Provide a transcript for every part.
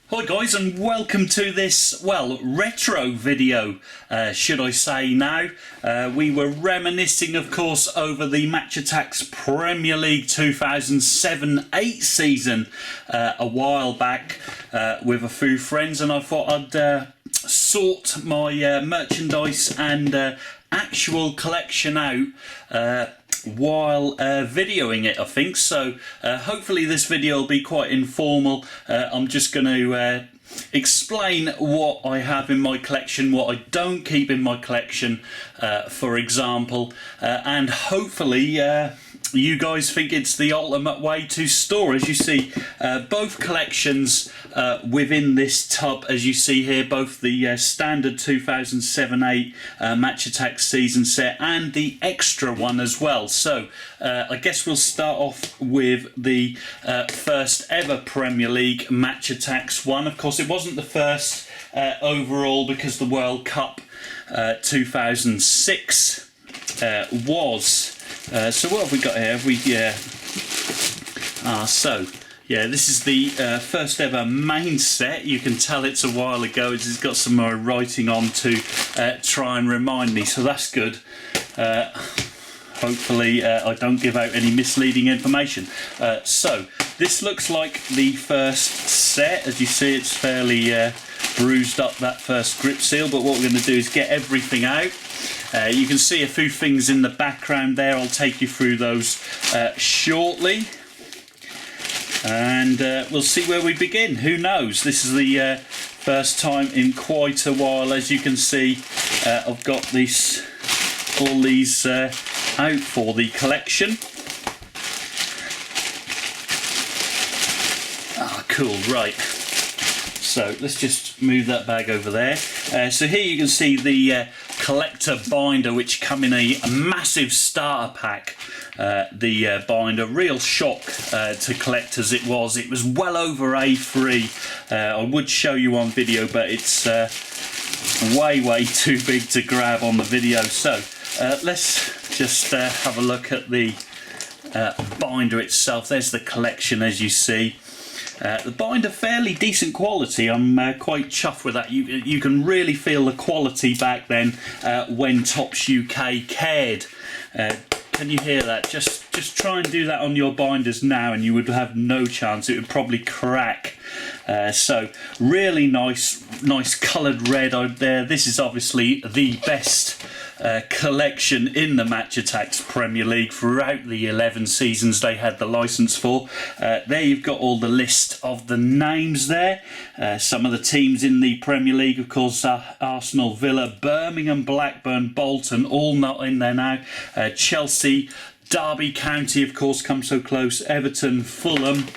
Hi guys, and welcome to this, well, retro video, should I say now. We were reminiscing, of course, over the Attax Premier League 2007-8 season a while back with a few friends, and I thought I'd sort my merchandise and actual collection out while videoing it, I think. So hopefully this video will be quite informal. I'm just going to explain what I have in my collection, what I don't keep in my collection, for example, and hopefully you guys think it's the ultimate way to store. As you see, both collections within this tub, as you see here, both the standard 2007-8 Attax season set and the extra one as well. So I guess we'll start off with the first ever Premier League Attax one. Of course, it wasn't the first overall, because the World Cup 2006 was. So what have we got here? This is the first ever main set. You can tell it's a while ago. It's got some writing on to try and remind me, so that's good. Hopefully I don't give out any misleading information. So this looks like the first set. As you see, it's fairly bruised up, that first grip seal, but what we're going to do is get everything out. You can see a few things in the background there. I'll take you through those shortly, and we'll see where we begin. Who knows? This is the first time in quite a while. As you can see, I've got all these out for the collection. Ah, cool, right. So let's just move that bag over there. So here you can see the collector binder, which come in a massive starter pack. The binder, real shock to collectors it was. It was well over A3. I would show you on video, but it's way too big to grab on the video. So let's just have a look at the binder itself. There's the collection, as you see. The binder, fairly decent quality. I'm quite chuffed with that. You can really feel the quality back then when Topps UK cared. Can you hear that? Just try and do that on your binders now and you would have no chance. It would probably crack. So really nice coloured red out there. This is obviously the best collection in the Attax Premier League throughout the 11 seasons they had the licence for. There you've got all the list of the names there. Some of the teams in the Premier League, of course, Arsenal, Villa, Birmingham, Blackburn, Bolton, all not in there now. Chelsea, Derby County, of course, come so close. Everton, Fulham.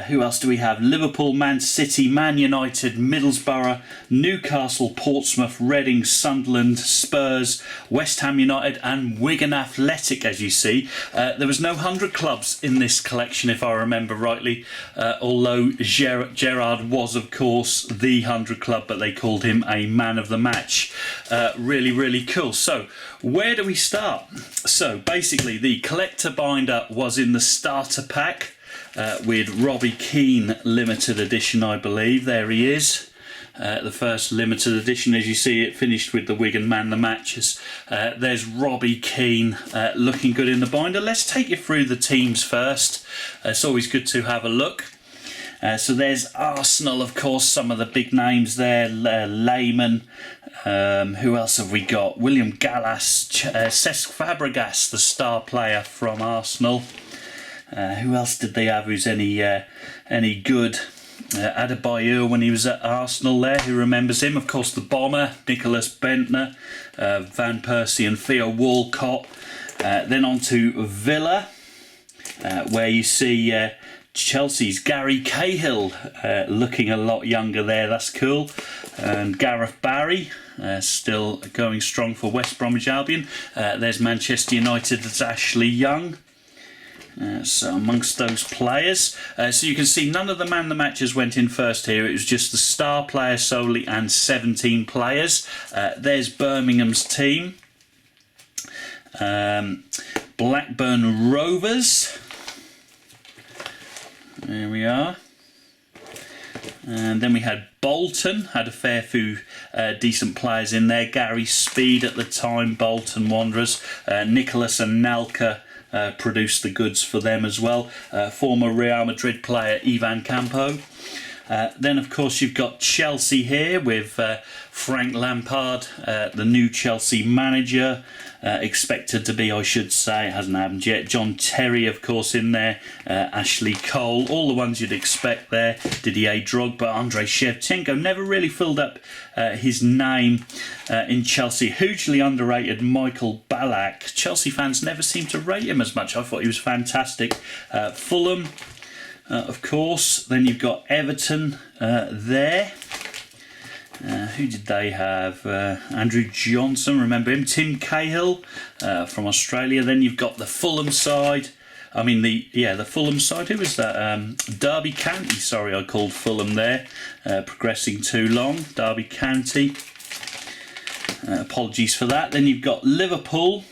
Who else do we have? Liverpool, Man City, Man United, Middlesbrough, Newcastle, Portsmouth, Reading, Sunderland, Spurs, West Ham United and Wigan Athletic, as you see. There was no 100 clubs in this collection, if I remember rightly, although Gerrard was, of course, the 100 club, but they called him a man of the match. Really cool. So where do we start? So basically the collector binder was in the starter pack. With Robbie Keane limited edition, I believe. There he is. The first limited edition, as you see, it finished with the Wigan man the matches. There's Robbie Keane looking good in the binder. Let's take you through the teams first. It's always good to have a look. So there's Arsenal, of course, some of the big names there. Lehmann. Who else have we got? William Gallas, Cesc Fabregas, the star player from Arsenal. Who else did they have who's any good? Adebayor when he was at Arsenal there, who remembers him? Of course, the bomber, Nicolas Bentner, Van Persie and Theo Walcott. Then on to Villa, where you see Chelsea's Gary Cahill looking a lot younger there. That's cool. And Gareth Barry still going strong for West Bromwich Albion. There's Manchester United's Ashley Young. So amongst those players, so you can see none of the man the matches went in first here. It was just the star player solely and 17 players. There's Birmingham's team. Blackburn Rovers. There we are. And then we had Bolton, had a fair few decent players in there. Gary Speed at the time, Bolton Wanderers. Nicolas Anelka produced the goods for them as well. Former Real Madrid player Ivan Campo. Then, of course, you've got Chelsea here with Frank Lampard, the new Chelsea manager. Expected to be, I should say, it hasn't happened yet. John Terry, of course, in there. Ashley Cole, all the ones you'd expect there. Didier Drogba, Andrei Shevchenko. Never really filled up his name in Chelsea. Hugely underrated Michael Ballack. Chelsea fans never seem to rate him as much. I thought he was fantastic. Fulham, of course. Then you've got Everton there. Who did they have? Andrew Johnson, remember him? Tim Cahill from Australia. Then you've got the Fulham side. The Fulham side. Who was that? Derby County. Sorry, I called Fulham there. Progressing too long. Derby County. Apologies for that. Then you've got Liverpool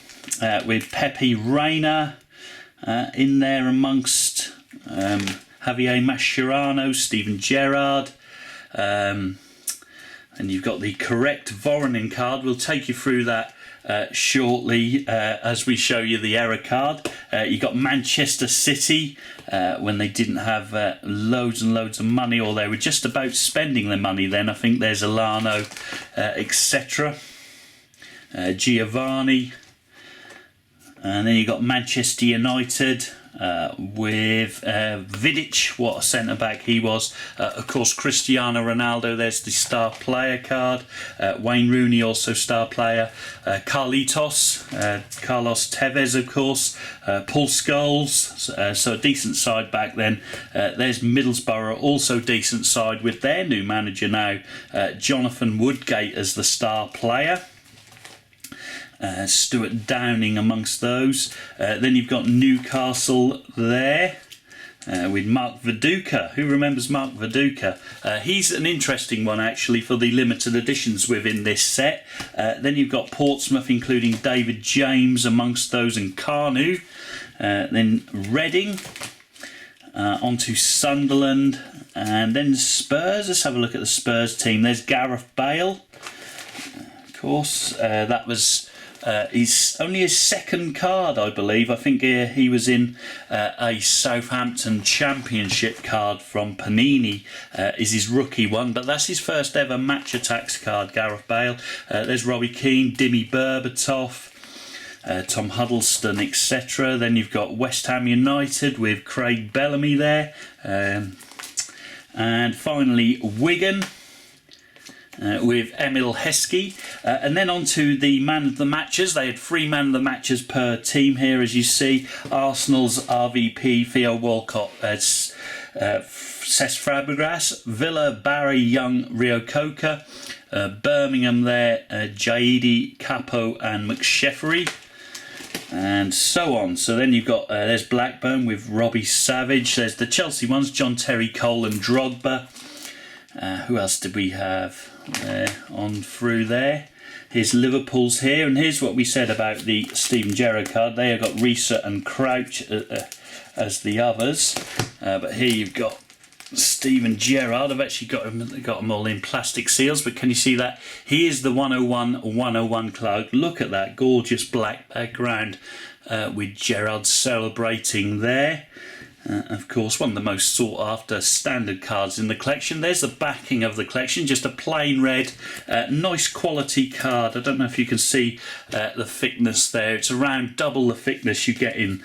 with Pepe Reina in there amongst Javier Mascherano, Steven Gerrard. And you've got the correct Voronin card. We'll take you through that shortly as we show you the error card. You got Manchester City when they didn't have loads and loads of money, or they were just about spending their money then. I think there's Alano, etc. Giovanni. And then you got Manchester United with Vidic, what a centre-back he was. Of course, Cristiano Ronaldo, there's the star player card. Wayne Rooney, also star player. Carlos Tevez, of course. Paul Scholes, so a decent side back then. There's Middlesbrough, also decent side with their new manager now, Jonathan Woodgate as the star player. Stuart Downing amongst those. Then you've got Newcastle there with Mark Viduka. Who remembers Mark Viduka? He's an interesting one actually for the limited editions within this set. Then you've got Portsmouth, including David James amongst those, and Carnu. Then Reading. Onto Sunderland, and then Spurs. Let's have a look at the Spurs team. There's Gareth Bale. Of course, that was only his second card, I believe. I think he was in a Southampton Championship card from Panini, is his rookie one, but that's his first ever Match Attax card, Gareth Bale. There's Robbie Keane, Dimmy Berbatov, Tom Huddleston, etc. Then you've got West Ham United with Craig Bellamy there. And finally Wigan. With Emil Heskey, and then on to the man of the matches. They had 3 man of the matches per team here, as you see. Arsenal's RVP Theo Walcott, Cesc Fabregas, Villa Barry Young, Rio Coca, Birmingham there, Jaidi Capo and McSheffrey, and so on. So then you've got there's Blackburn with Robbie Savage. There's the Chelsea ones, John Terry Cole and Drogba. Who else did we have on through there? Here's Liverpool's here, and here's what we said about the Steven Gerrard card. They have got Risa and Crouch as the others, but here you've got Steven Gerrard. I've actually got them all in plastic seals, but can you see that? He is the 101 card. Look at that gorgeous black background with Gerrard celebrating there. Of course, one of the most sought after standard cards in the collection. There's the backing of the collection, just a plain red, nice quality card. I don't know if you can see the thickness there. It's around double the thickness you get in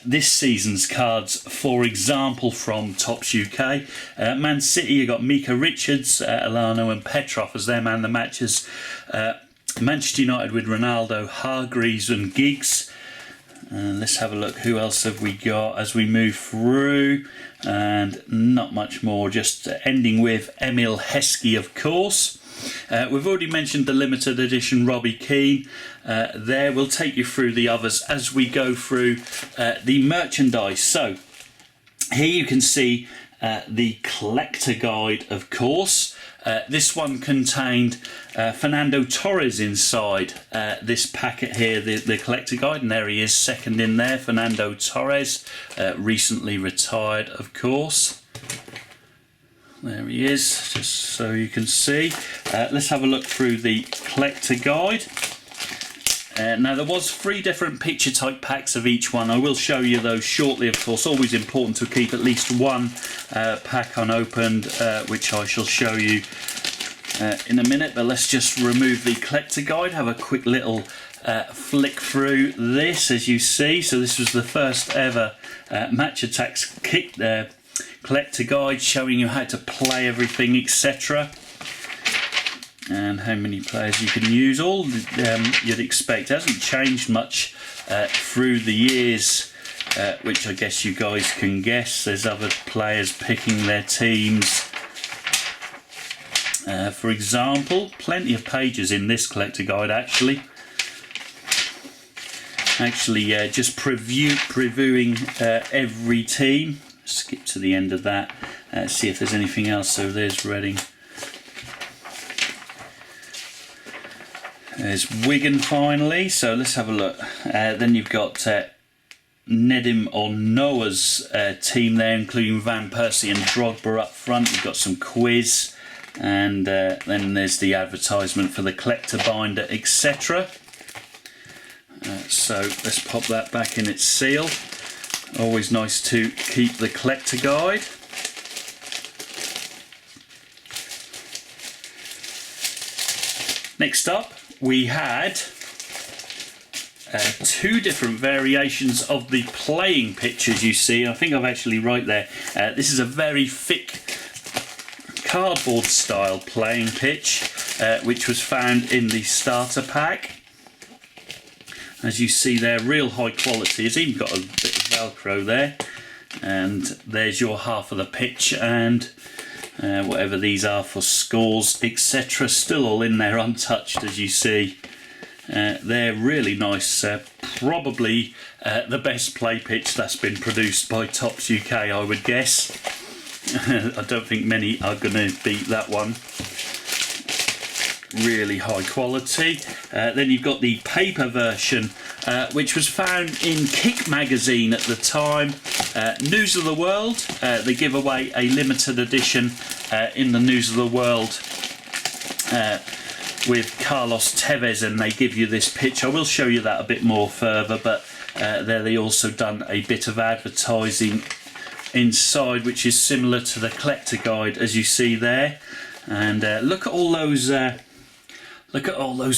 this season's cards, for example, from Topps UK. Man City, you got Mika Richards, Alano and Petrov as their man of the matches. Manchester United with Ronaldo, Hargreaves and Giggs. Let's have a look. Who else have we got as we move through? And not much more. Just ending with Emil Heskey, of course. We've already mentioned the limited edition Robbie Keane. There, we'll take you through the others as we go through the merchandise. So here you can see the collector guide, of course. This one contained Fernando Torres inside this packet here, the collector guide, and there he is, second in there, Fernando Torres, recently retired, of course. There he is, just so you can see. Let's have a look through the collector guide. Now there was 3 different picture type packs of each one. I will show you those shortly, of course. Always important to keep at least one pack unopened, which I shall show you in a minute. But let's just remove the collector guide, have a quick little flick through this, as you see. So this was the first ever Attax kit collector guide, showing you how to play everything, etc. And how many players you can use. All you'd expect. It hasn't changed much through the years, which I guess you guys can guess. There's other players picking their teams. For example, plenty of pages in this collector guide actually. Just previewing every team. Skip to the end of that. See if there's anything else. So there's Reading. There's Wigan finally, so let's have a look. Then you've got Nedim or Noah's team there, including Van Persie and Drogba up front. You've got some quiz, and then there's the advertisement for the collector binder, etc. So let's pop that back in its seal. Always nice to keep the collector guide. Next up, we had 2 different variations of the playing pitches, you see. I think I've actually right there. This is a very thick cardboard style playing pitch, which was found in the starter pack. As you see there, real high quality. It's even got a bit of Velcro there. And there's your half of the pitch, and whatever these are for scores, etc. Still all in there untouched, as you see. They're really nice. Probably the best play pitch that's been produced by Tops UK, I would guess. I don't think many are going to beat that one. Really high quality. Then you've got the paper version, which was found in Kick magazine at the time. News of the World, they give away a limited edition in the News of the World with Carlos Tevez, and they give you this pitch. I will show you that a bit more further, but there they also done a bit of advertising inside, which is similar to the collector guide, as you see there. And look at all those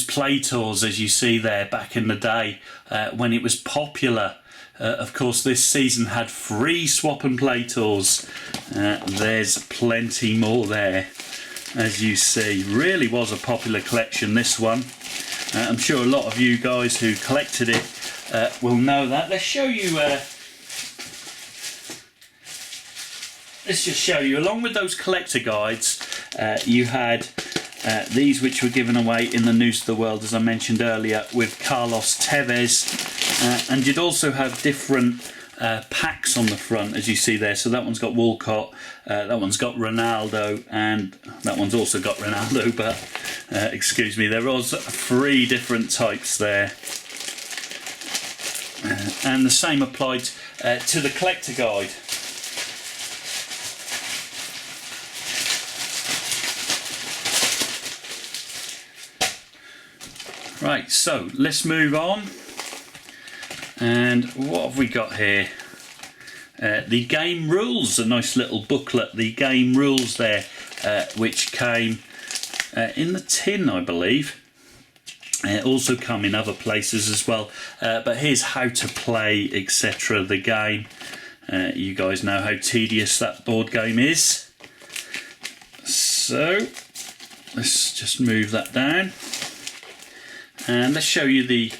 play tours, as you see there, back in the day when it was popular. Of course, this season had 3 swap and play tours. There's plenty more there, as you see. Really was a popular collection, this one. I'm sure a lot of you guys who collected it will know that. Let's just show you, along with those collector guides, you had these which were given away in the News of the World, as I mentioned earlier, with Carlos Tevez. And you'd also have different packs on the front, as you see there. So that one's got Walcott, that one's got Ronaldo, and that one's also got Ronaldo, but excuse me, there was 3 different types there. And the same applied to the collector guide. Right, so let's move on. And what have we got here? The game rules, a nice little booklet. The game rules there, which came in the tin, I believe. Also come in other places as well. But here's how to play, etc. the game. You guys know how tedious that board game is. So let's just move that down. And let's show you the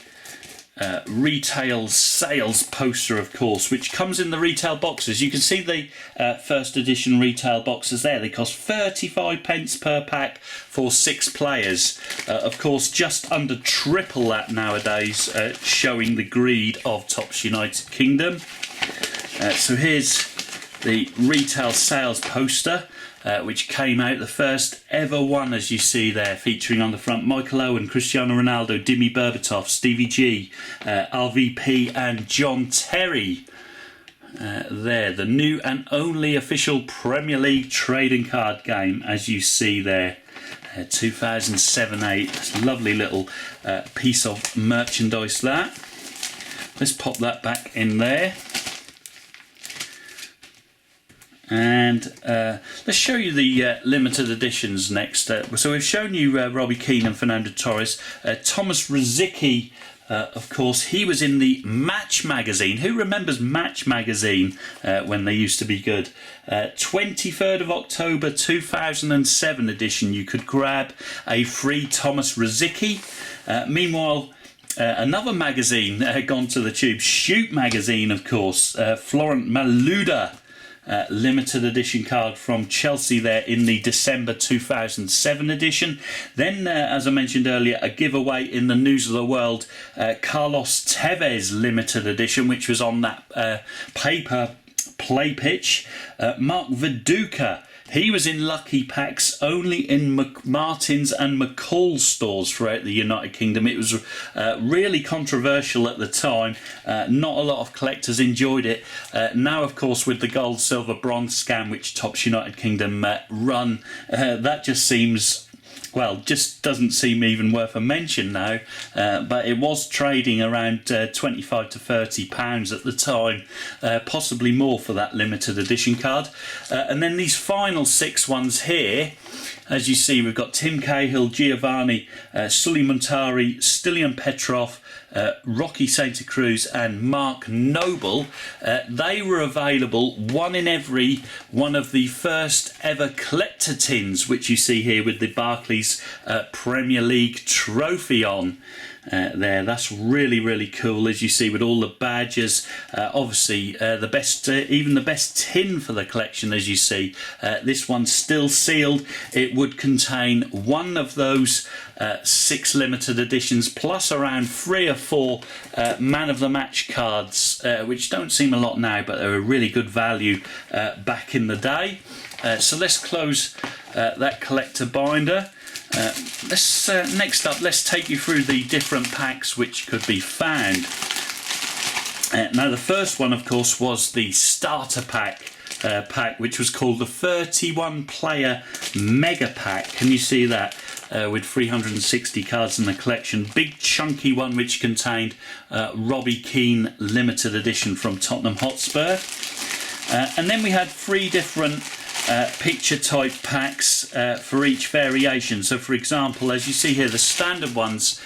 retail sales poster, of course, which comes in the retail boxes. You can see the first edition retail boxes there. They cost 35p per pack for 6 players. Of course, just under triple that nowadays, showing the greed of Tops United Kingdom. So here's the retail sales poster, which came out, the first ever one, as you see there, featuring on the front Michael Owen, Cristiano Ronaldo, Dimi Berbatov, Stevie G, RVP and John Terry. There, the new and only official Premier League trading card game, as you see there. 2007-8. It's a lovely little piece of merchandise, that. Let's pop that back in there. And let's show you the limited editions next. So we've shown you Robbie Keane and Fernando Torres. Thomas Rosicky, of course, he was in the Match magazine. Who remembers Match magazine when they used to be good? 23rd of October 2007 edition. You could grab a free Thomas Rosicky. Meanwhile, another magazine gone to the tube. Shoot magazine, of course. Florent Malouda. Limited edition card from Chelsea there in the December 2007 edition. Then, as I mentioned earlier, a giveaway in the News of the World, Carlos Tevez limited edition, which was on that paper play pitch. Mark Viduka, he was in lucky packs only in McMartin's and McCall's stores throughout the United Kingdom. It was really controversial at the time. Not a lot of collectors enjoyed it. Now, of course, with the gold, silver, bronze scam, which tops United Kingdom run, that just seems... well, just doesn't seem even worth a mention now, but it was trading around £25 to £30 at the time, possibly more for that limited edition card. And then these final 6 ones here, as you see, we've got Tim Cahill, Giovanni, Sully Montari, Stilian Petrov, Rocky Santa Cruz and Mark Noble. They were available, one in every one of the first ever collector tins, which you see here with the Barclays Premier League trophy on. There, that's really cool, as you see, with all the badges. Obviously the best, even the best tin for the collection, as you see. This one's still sealed. It would contain one of those 6 limited editions, plus around 3 or 4 man of the match cards, which don't seem a lot now, but they're a really good value back in the day. So let's close that collector binder. Next up, let's take you through the different packs which could be found. Now, the first one, of course, was the starter pack, which was called the 31 player mega pack. Can you see that? With 360 cards in the collection. Big chunky one which contained Robbie Keane limited edition from Tottenham Hotspur. And then we had 3 different picture type packs for each variation. So, for example, as you see here, the standard ones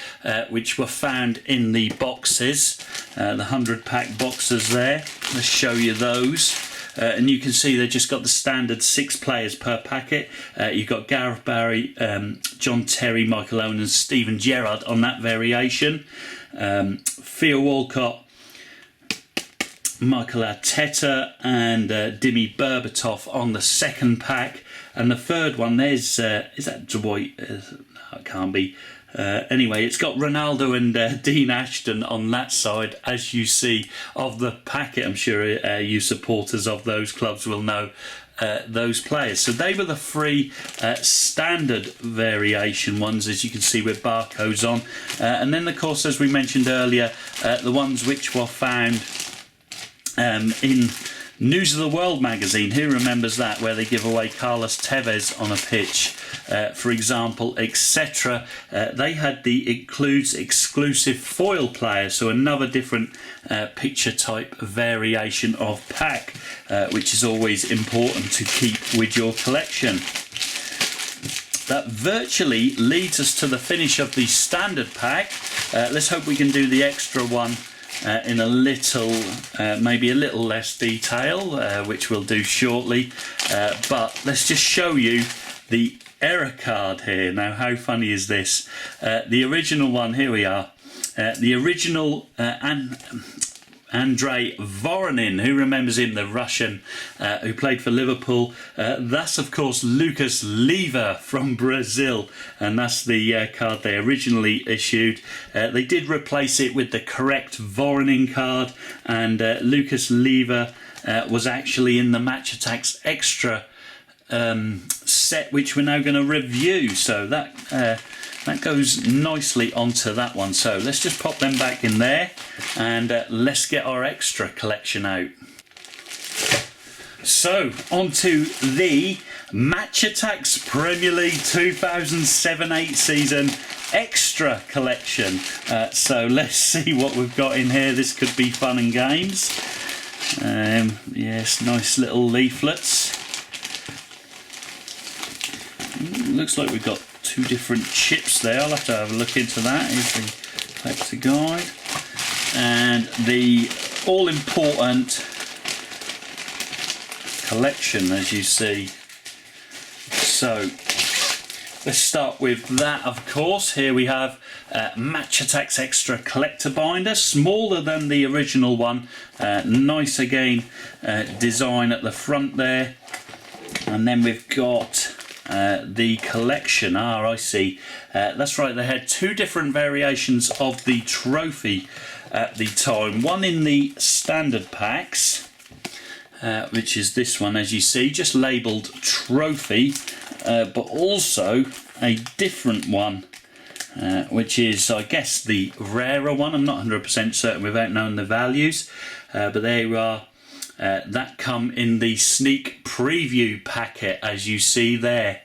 which were found in the boxes, the 100 pack boxes there. Let's show you those. And you can see they've just got the standard 6 players per packet. You've got Gareth Barry, John Terry, Michael Owen and Steven Gerrard on that variation. Theo Walcott, Michael Arteta and Dimi Berbatov on the second pack. And the third one, there's, is that Dwight? No, it can't be. Anyway, it's got Ronaldo and Dean Ashton on that side, as you see, of the packet. I'm sure you supporters of those clubs will know those players. So they were the 3 standard variation ones, as you can see, with barcodes on. And then, of course, as we mentioned earlier, the ones which were found in News of the World magazine. Who remembers that, where they give away Carlos Tevez on a pitch, for example, etc. They had the includes exclusive foil player, so another different picture type variation of pack, which is always important to keep with your collection. That virtually leads us to the finish of the standard pack. Let's hope we can do the extra one in a little, maybe a little less detail, which we'll do shortly. But let's just show you the error card here. Now, how funny is this? The original one, here we are. The original Andrei Voronin, who remembers him, the Russian who played for Liverpool. That's, of course, Lucas Leiva from Brazil, and that's the card they originally issued. They did replace it with the correct Voronin card, and Lucas Leiva was actually in the Match Attax Extra set, which we're now going to review. So that goes nicely onto that one. So let's just pop them back in there, and let's get our extra collection out. so on to the Attax Premier League 2007-8 season extra collection. So let's see what we've got in here. This could be fun and games. Yes, nice little leaflets. Looks like we've got 2 different chips there. I'll have to have a look into that. Here's the collector guide and the all-important collection, as you see. So let's start with that, of course. Here we have Attax Extra Collector Binder, smaller than the original one. Nice again design at the front there. And then we've got the collection. I see. That's right, they had 2 different variations of the trophy at the time. One in the standard packs, which is this one, as you see, just labelled trophy, but also a different one, which is, I guess, the rarer one. I'm not 100% certain without knowing the values, but there you are. That come in the sneak preview packet, as you see there.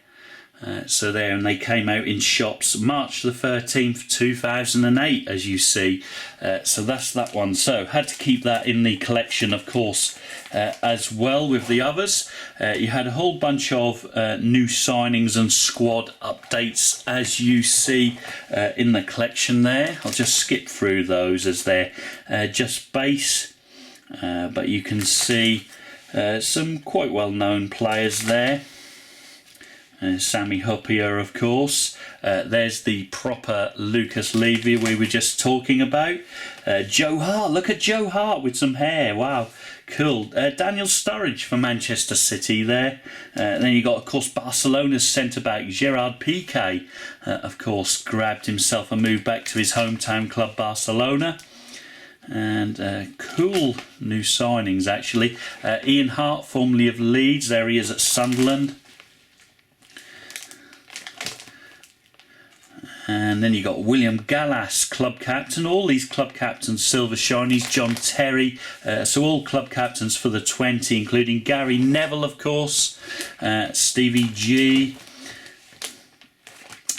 So there, and they came out in shops March the 13th 2008, as you see. So that's that one. So had to keep that in the collection, of course, as well with the others. You had a whole bunch of new signings and squad updates, as you see in the collection there. I'll just skip through those as they're just base. But you can see some quite well-known players there. Sammy Huppier, of course. There's the proper Lucas Levy we were just talking about. Joe Hart, look at Joe Hart with some hair, wow, cool. Daniel Sturridge for Manchester City there. Then you got, of course, Barcelona's centre-back Gerard Piqué, of course, grabbed himself a move back to his hometown club Barcelona. And cool new signings, actually. Ian Hart, formerly of Leeds, there he is at Sunderland. And then you got William Gallas, club captain. All these club captains, silver shinies. John Terry, so all club captains for the 20, including Gary Neville, of course, Stevie G.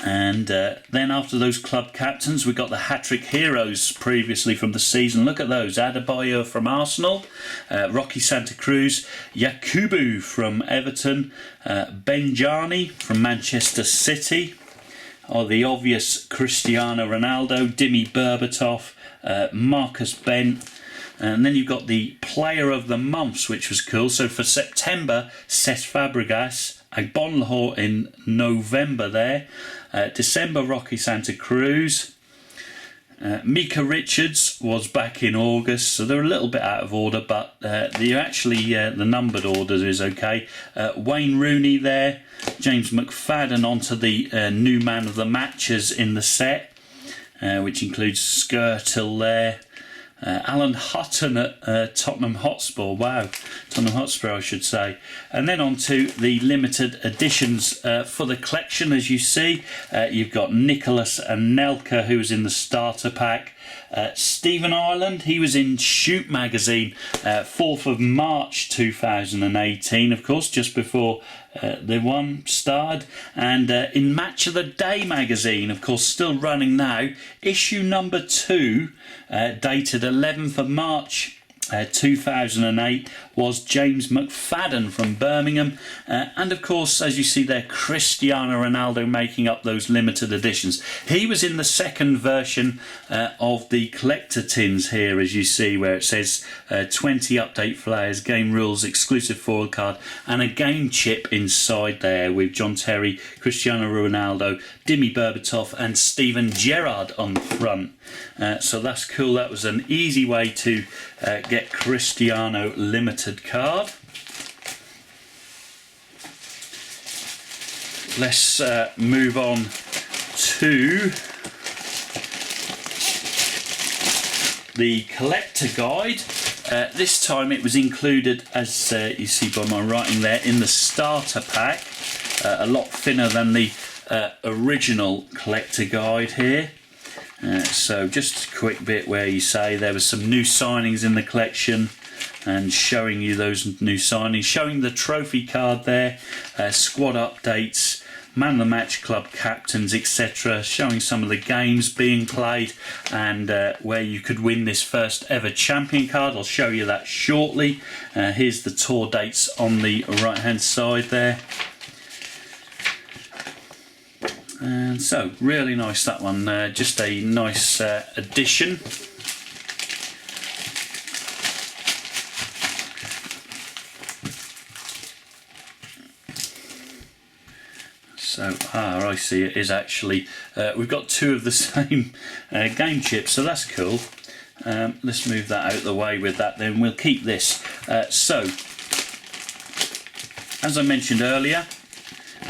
And then after those club captains, we got the hat-trick heroes previously from the season. Look at those. Adebayo from Arsenal, Rocky Santa Cruz, Yakubu from Everton, Benjani from Manchester City, the obvious Cristiano Ronaldo, Dimi Berbatov, Marcus Bent. And then you've got the player of the months, which was cool. So for September, Cesc Fabregas, Agbon Lahore in November there. December, Rocky Santa Cruz. Mika Richards was back in August, so they're a little bit out of order, but the numbered order is okay. Wayne Rooney there. James Mcfadden onto the new man of the matches in the set, which includes Skirtle there. Alan Hutton at Tottenham Hotspur. Wow, Tottenham Hotspur, I should say. And then on to the limited editions for the collection. As you see, you've got Nicolas Anelka, who was in the starter pack. Stephen Ireland, he was in Shoot magazine, 4th of March 2018, of course, just before the one started. And in Match of the Day magazine, of course, still running now, issue number 2, dated 11th of March 2008, was James Mcfadden from Birmingham. And of course, as you see there, Cristiano Ronaldo making up those limited editions. He was in the second version of the collector tins here, as you see, where it says 20 update flyers, game rules, exclusive foil card, and a game chip inside there with John Terry, Cristiano Ronaldo, Dimi Berbatov and Steven Gerrard on the front. So that's cool. That was an easy way to get Cristiano limited card. Let's move on to the collector guide. This time it was included, as you see by my writing there, in the starter pack. A lot thinner than the original collector guide here. So just a quick bit where you say there were some new signings in the collection. and showing you those new signings, showing the trophy card there, squad updates, man of the match, club captains, etc., showing some of the games being played and where you could win this first ever champion card. I'll show you that shortly. Here's the tour dates on the right hand side there. And so really nice, that one, just a nice addition. So, I see, it is actually, we've got two of the same game chips, so that's cool. Let's move that out of the way with that, then we'll keep this. So, as I mentioned earlier,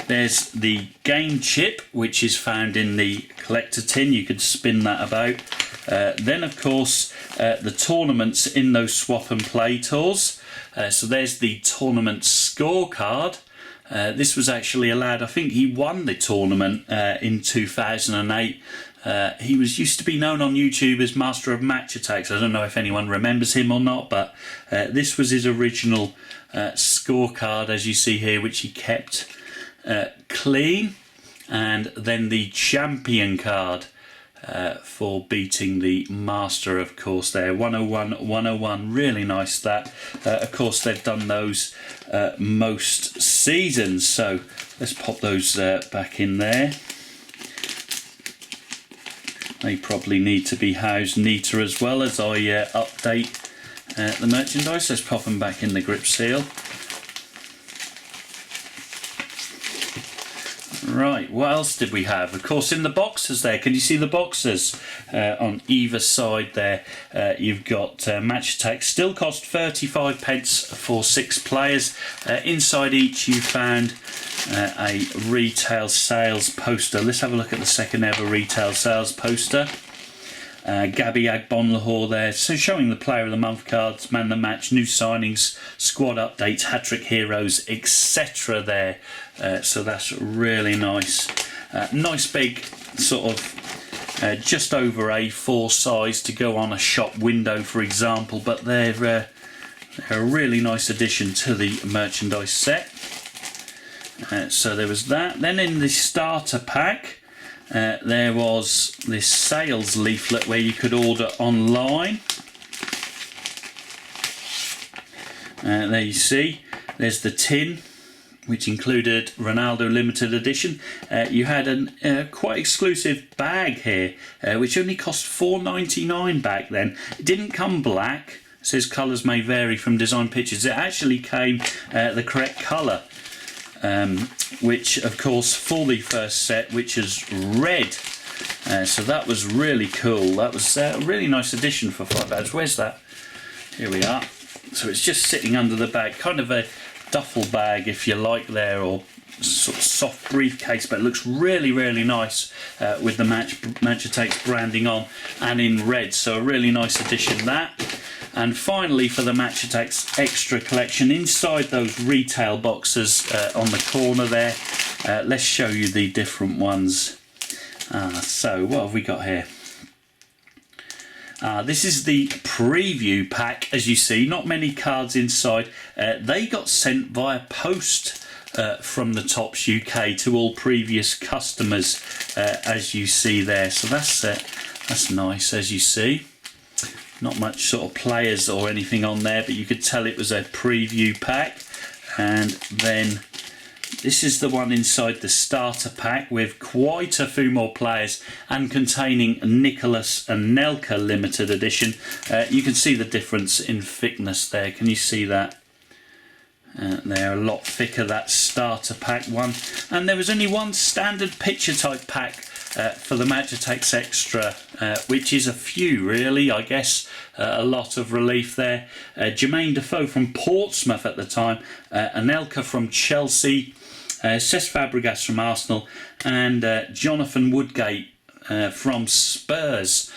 there's the game chip, which is found in the collector tin. You could spin that about. Then, of course, the tournaments in those swap and play tours. So there's the tournament scorecard. This was actually a lad, I think he won the tournament in 2008. He used to be known on YouTube as Master of Match Attacks. I don't know if anyone remembers him or not, but this was his original scorecard, as you see here, which he kept clean. And then the champion card for beating the master, of course, there. 101, 101, really nice that. Of course, they've done those most seasons, so let's pop those back in there. They probably need to be housed neater as well as I update the merchandise. Let's pop them back in the grip seal. Right, what else did we have? Of course, in the boxes there, can you see the boxes on either side there? You've got Match Attax, still cost 35 pence for 6 players. Inside each you found a retail sales poster. Let's have a look at the second ever retail sales poster. Gabby Agbonlahor there, so showing the player of the month cards, man of the match, new signings, squad updates, hat-trick heroes, etc. there. So that's really nice. Nice big sort of just over A4 size to go on a shop window, for example, but they're a really nice addition to the merchandise set. So there was that. Then in the starter pack, there was this sales leaflet where you could order online. There you see, there's the tin, which included Ronaldo limited edition. You had a quite exclusive bag here, which only cost $4.99 back then. It didn't come black. It says colours may vary from design pictures. It actually came the correct colour. Which of course for the first set, which is red, so that was really cool. That was a really nice addition for £5. Where's that? Here we are. So it's just sitting under the bag, kind of a duffel bag if you like there, or sort of soft briefcase, but it looks really nice with the Match Attax branding on and in red, so a really nice addition that. And finally, for the Match Attax Extra collection, inside those retail boxes on the corner there, let's show you the different ones. So what have we got here? This is the preview pack, as you see, not many cards inside. They got sent via post from the Tops UK to all previous customers, as you see there. So that's nice, as you see. Not much sort of players or anything on there, but you could tell it was a preview pack. And then this is the one inside the starter pack with quite a few more players and containing Nicolas Anelka limited edition. You can see the difference in thickness there. Can you see that? They're a lot thicker, that starter pack one. And there was only one standard picture type pack for the Match Attax Extra, which is a few really, I guess. A lot of relief there. Jermaine Defoe from Portsmouth at the time, Anelka from Chelsea, Cesc Fabregas from Arsenal, and Jonathan Woodgate from Spurs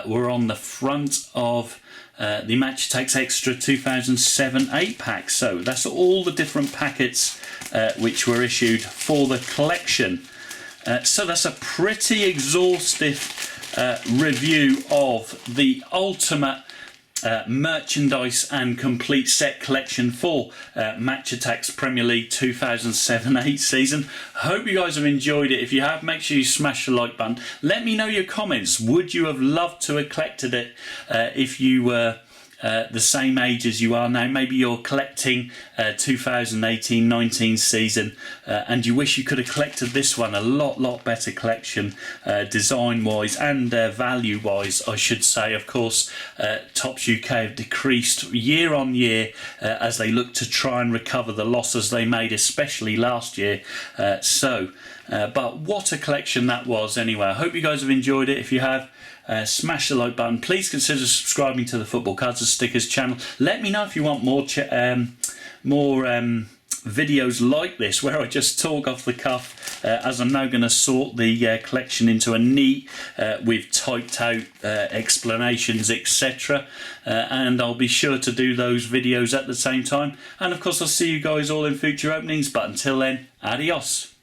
were on the front of the Match Attax Extra 2007-8 pack. So that's all the different packets which were issued for the collection. So that's a pretty exhaustive review of the ultimate merchandise and complete set collection for Attax Premier League 2007-8 season. Hope you guys have enjoyed it. If you have, make sure you smash the like button. Let me know your comments. Would you have loved to have collected it if you were the same age as you are now? Maybe you're collecting 2018-19 season and you wish you could have collected this one. A lot better collection, design wise and value wise, I should say. Of course, Topps UK have decreased year on year as they look to try and recover the losses they made, especially last year. But what a collection that was anyway. I hope you guys have enjoyed it. If you have, smash the like button. Please consider subscribing to the Football Cards and Stickers channel. Let me know if you want more videos like this, where I just talk off the cuff, as I'm now going to sort the collection into a neat with typed out explanations, etc. And I'll be sure to do those videos at the same time. And of course I'll see you guys all in future openings, but until then, adios.